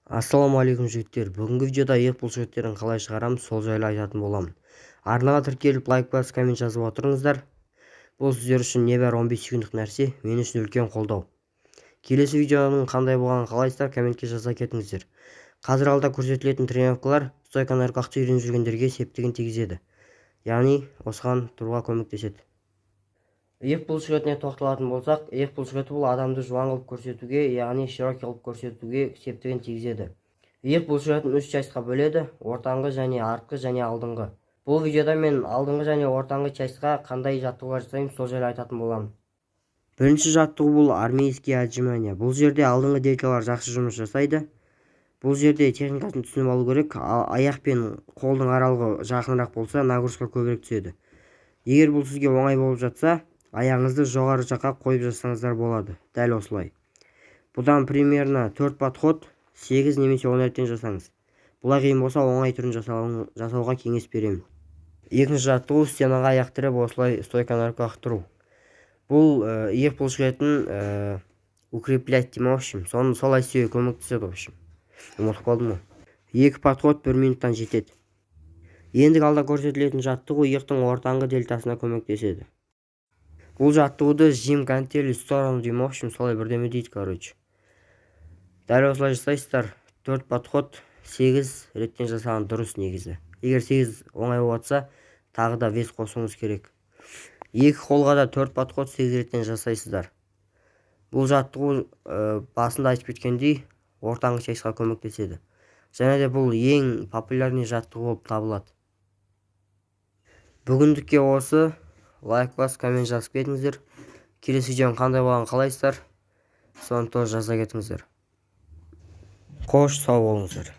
Ассалаумағалейкум жігіттер. Бүгінгі видеода иық бұлшықеттерін қалай шығарамыз, сол жайлы айтатын боламын. Арнаға тіркеліп, лайк басып, коммент жазып отырыңыздар. Бұл сіздер үшін небәрі 15 секундық нәрсе, мен үшін үлкен қолдау. Келесі видеоның қандай болғанын қалайсыздар, комментке жаза кетіңіздер. Қазір алда көрсетілетін тренировкалар стойканы ырқақты үйреніп жүргендерге септігін тигізеді. Яғни осыған тұруға көмектеседі. Иық бұлшықетіне тоқталатын болсақ, иық бұлшықеті бұл адамды жуан қылып көрсетуге, яғни широкий қылып көрсетуге септігін тигізеді. Иық бұлшықетін 3 частьқа бөледі: ортаңғы және артқы және алдыңғы. Бұл видеода мен алдыңғы және ортаңғы частьқа қандай жаттығулар жасаймын, сол жайлы айтатын боламын. Бірінші жаттығу бұл армейский отжимания. Бұл жерде алдыңғы делкалар жақсы жұмыс жасайды. Бұл жерде техникасын түсініп алу керек. Аяқ пен қолдың аралығы жақынырақ болса, нагрузка көбірек түседі. Егер бұл сізге оңай болып жатса, аяғыңызды жоғары жаққа қойып жасаңыздар болады. Дәл осылай. Бұдан примерно 4 подход 8 немесе 10 реттен жасаңыз. Бұлай қиын болса, оңай түрін жасауға кеңес беремін. Екінші жаттығу стенаға аяқ тіреп осылай стойканы ырқақ тұру. Бұл иық бұлшықетін укреплять деймін, в общем. Солай істеуге көмектеседі, в общем. Ұмытып қалдым ғой. 2 подход 1 минуттан жетеді. Ендігі алда көрсетілетін жаттығу иықтың ортаңғы дельтасына көмектеседі. Бұл жаттығуды жим гантели сторону деймін, в общем, солай бірдеме дейді, короче. Дәл осылай жасайсыздар. 4 подход 8 реттен жасаған дұрыс негізі. Егер 8 оңай болса, тағы да вес қосуыңыз керек. 2 қолға да 4 подход 8 реттен жасайсыздар. Бұл жаттығу басында айтып кеткендей ортаңғы частьқа көмектеседі. Және де бұл ең популярный жаттығу болып табылады. Бүгіндікке осы. Лайк басып, коммент жазып кетіңіздер. Келесі видеоның қандай болғанын қалайсыздар, соны тоже жаза кетіңіздер. Қош, сау болыңыздар.